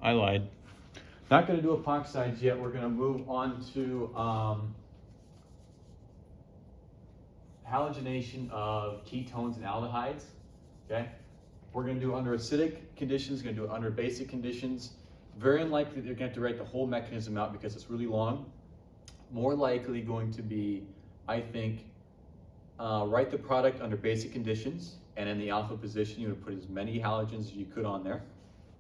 I lied. Not going to do epoxides yet. We're going to move on to halogenation of ketones and aldehydes. Okay, we're going to do it under acidic conditions. Going to do it under basic conditions. Very unlikely that you're going to have to write the whole mechanism out because it's really long. More likely going to be, I think, write the product under basic conditions, and in the alpha position you would put as many halogens as you could on there,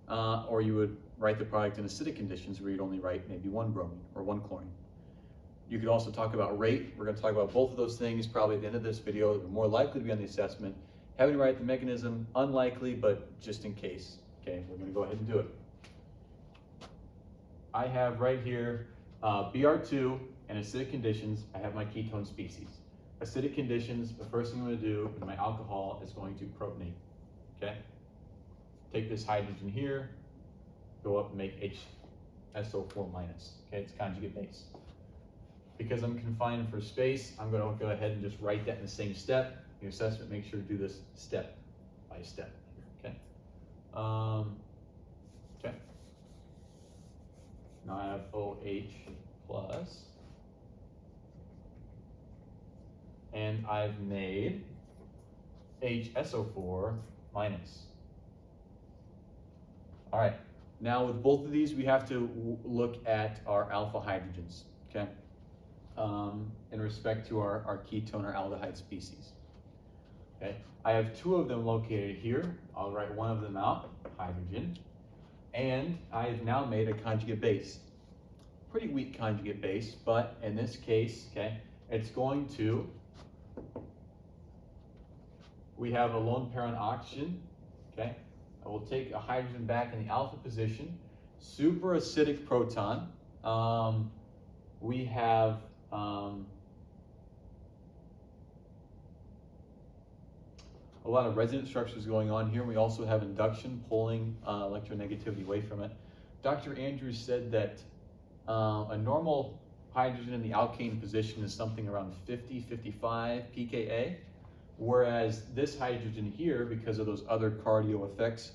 or you would write the product in acidic conditions where you'd only write maybe one bromine or one chlorine. You could also talk about rate. We're going to talk about both of those things probably at the end of this video. They're more likely to be on the assessment. Having to write the mechanism, unlikely, but just in case. Okay, we're going to go ahead and do it. I have right here Br2 and acidic conditions. I have my ketone species. Acidic conditions, the first thing I'm going to do with my alcohol is going to protonate. Okay? Take this hydrogen here, go up and make HSO4 minus. Okay, it's conjugate base. Because I'm confined for space, I'm going to go ahead and just write that in the same step. Your assessment, make sure to do this step by step. Okay. Okay. Now I have OH plus, and I've made HSO4 minus. All right. Now with both of these, we have to look at our alpha hydrogens. Okay. In respect to our ketone or aldehyde species. Okay, I have two of them located here. I'll write one of them out, hydrogen, and I've now made a conjugate base. Pretty weak conjugate base, but in this case, okay, it's going to, we have a lone pair on oxygen, okay, I will take a hydrogen back in the alpha position, super acidic proton. We have a lot of resonance structures going on here. We also have induction pulling electronegativity away from it. Dr. Andrews said that a normal hydrogen in the alkane position is something around 50, 55 pKa, whereas this hydrogen here, because of those other cardio effects,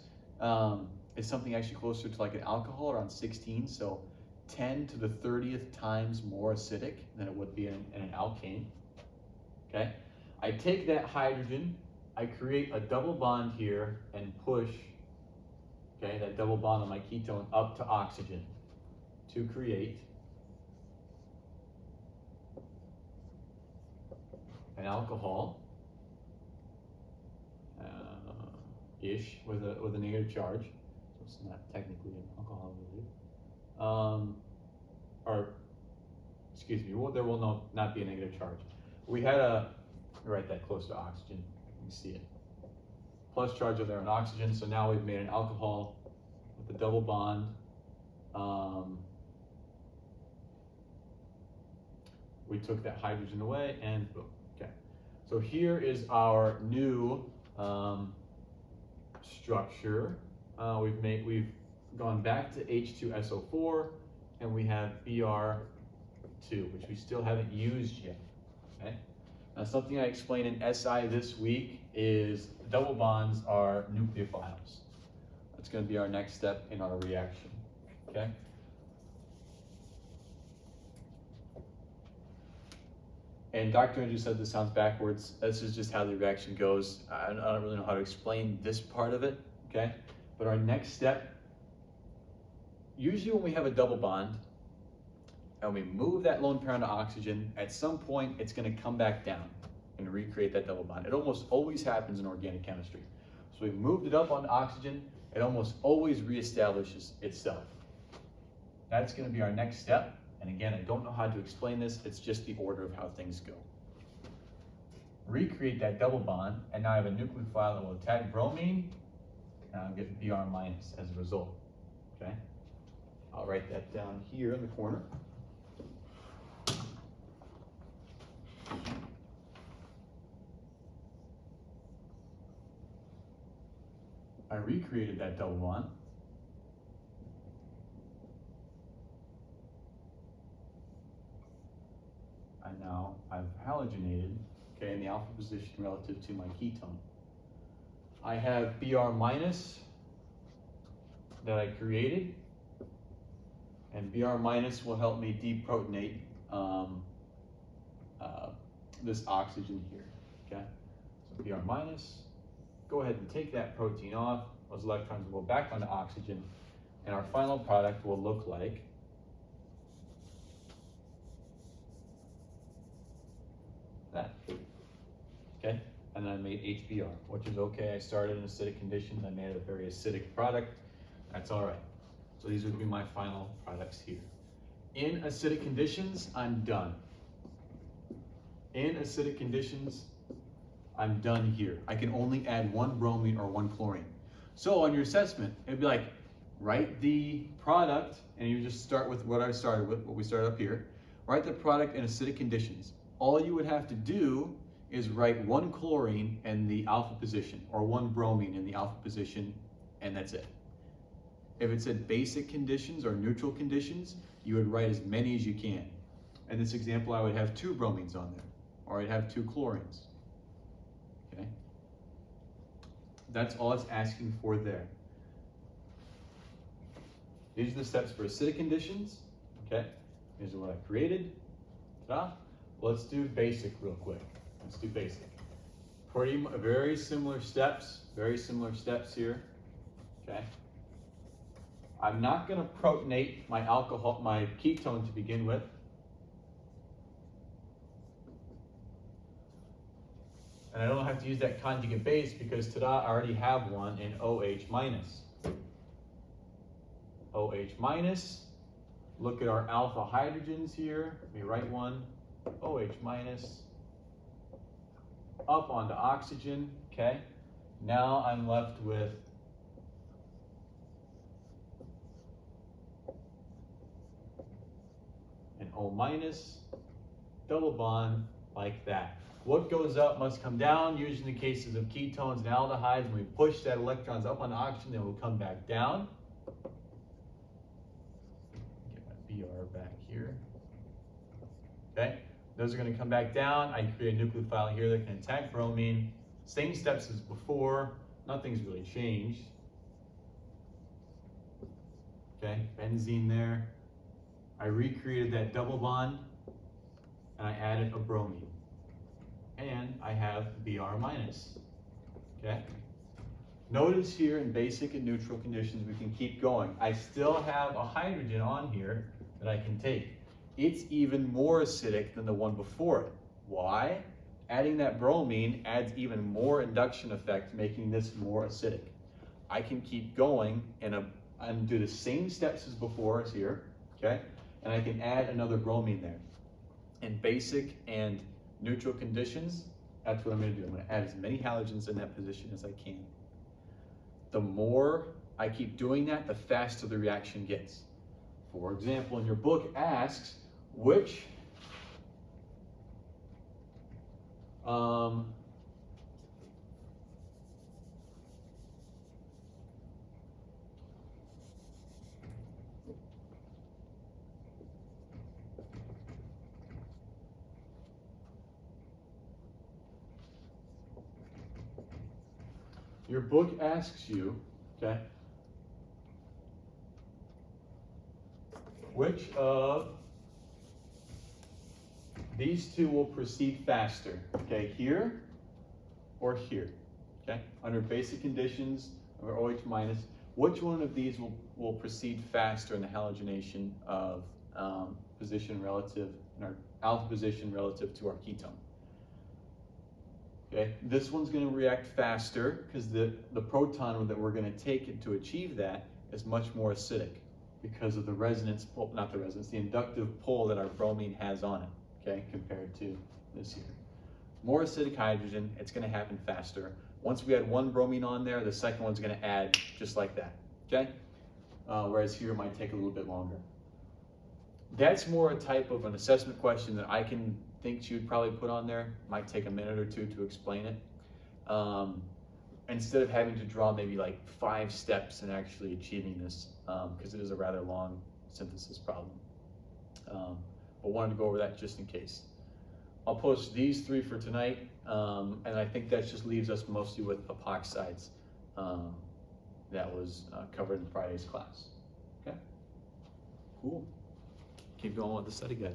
is something actually closer to like an alcohol, around 16, so 10 to the 30th times more acidic than it would be in an alkane. Okay, I take that hydrogen, I create a double bond here and push, okay, that double bond on my ketone up to oxygen to create an alcohol ish with a negative charge, so it's not technically an alcohol, I believe. Or excuse me, there will not be a negative charge. We had write that close to oxygen. You can see it. Plus charge over there on oxygen. So now we've made an alcohol with a double bond. We took that hydrogen away and boom. Okay. So here is our new structure. We've gone back to H2SO4 and we have Br2, which we still haven't used yet. Okay. Now, something I explained in SI this week is double bonds are nucleophiles. That's going to be our next step in our reaction. Okay. And Dr. Andrews said this sounds backwards. This is just how the reaction goes. I don't really know how to explain this part of it. Okay. But our next step, usually when we have a double bond and we move that lone pair onto oxygen, at some point it's going to come back down and recreate that double bond. It almost always happens in organic chemistry. So we've moved it up onto oxygen, it almost always reestablishes itself. That's going to be our next step. And again, I don't know how to explain this, it's just the order of how things go. Recreate that double bond, and now I have a nucleophile that will attack bromine, and I'll get Br minus as a result. Okay? I'll write that down here in the corner. I recreated that double bond. I've halogenated, okay, in the alpha position relative to my ketone. I have Br minus that I created, And Br minus will help me deprotonate this oxygen here, okay? So Br minus, go ahead and take that protein off. Those electrons will go back onto oxygen, and our final product will look like that, okay? And then I made HBr, which is okay. I started in acidic conditions. I made a very acidic product. That's all right. So these would be my final products here. In acidic conditions, I'm done. In acidic conditions, I'm done here. I can only add one bromine or one chlorine. So on your assessment, it'd be like, write the product, and you just start with what I started with, what we started up here. Write the product in acidic conditions. All you would have to do is write one chlorine in the alpha position, or one bromine in the alpha position, and that's it. If it said basic conditions or neutral conditions, you would write as many as you can. In this example, I would have 2 bromines on there, or I'd have 2 chlorines. Okay? That's all it's asking for there. These are the steps for acidic conditions. Okay? Here's what I created. Ta-da. Let's do basic real quick. Let's do basic. Very similar steps here. Okay? I'm not going to protonate my alcohol, my ketone to begin with. And I don't have to use that conjugate base because ta-da, I already have one in OH minus. OH minus. Look at our alpha hydrogens here. Let me write one. OH minus. Up onto oxygen. Okay. Now I'm left with an O minus, double bond like that. What goes up must come down. Usually in the cases of ketones and aldehydes, when we push that electrons up on oxygen, then we'll come back down. Get my Br back here. Okay, those are going to come back down. I create a nucleophile here that can attack bromine. Same steps as before. Nothing's really changed. Okay, benzene there. I recreated that double bond, and I added a bromine. And I have Br minus, okay? Notice here in basic and neutral conditions, we can keep going. I still have a hydrogen on here that I can take. It's even more acidic than the one before it. Why? Adding that bromine adds even more induction effect, making this more acidic. I can keep going and do the same steps as before as here, okay? And I can add another bromine there. In basic and neutral conditions, that's what I'm going to do. I'm going to add as many halogens in that position as I can. The more I keep doing that, the faster the reaction gets. For example, in your book asks, which your book asks you, okay, which of these two will proceed faster, okay, here or here, okay? Under basic conditions, or OH minus, which one of these will proceed faster in the halogenation of position relative, in our alpha position relative to our ketone? Okay, this one's going to react faster because the proton that we're going to take to achieve that is much more acidic because of the resonance pull, not the resonance, the inductive pull that our bromine has on it, okay, compared to this here. More acidic hydrogen, it's going to happen faster. Once we add one bromine on there, the second one's going to add just like that, okay? Whereas here it might take a little bit longer. That's more a type of an assessment question that I can think you'd probably put on there. Might take a minute or two to explain it. Instead of having to draw maybe like 5 steps in actually achieving this, because it is a rather long synthesis problem. But wanted to go over that just in case. I'll post these 3 for tonight, and I think that just leaves us mostly with epoxides that was covered in Friday's class. Okay? Cool. Cool. Keep going with the study guide.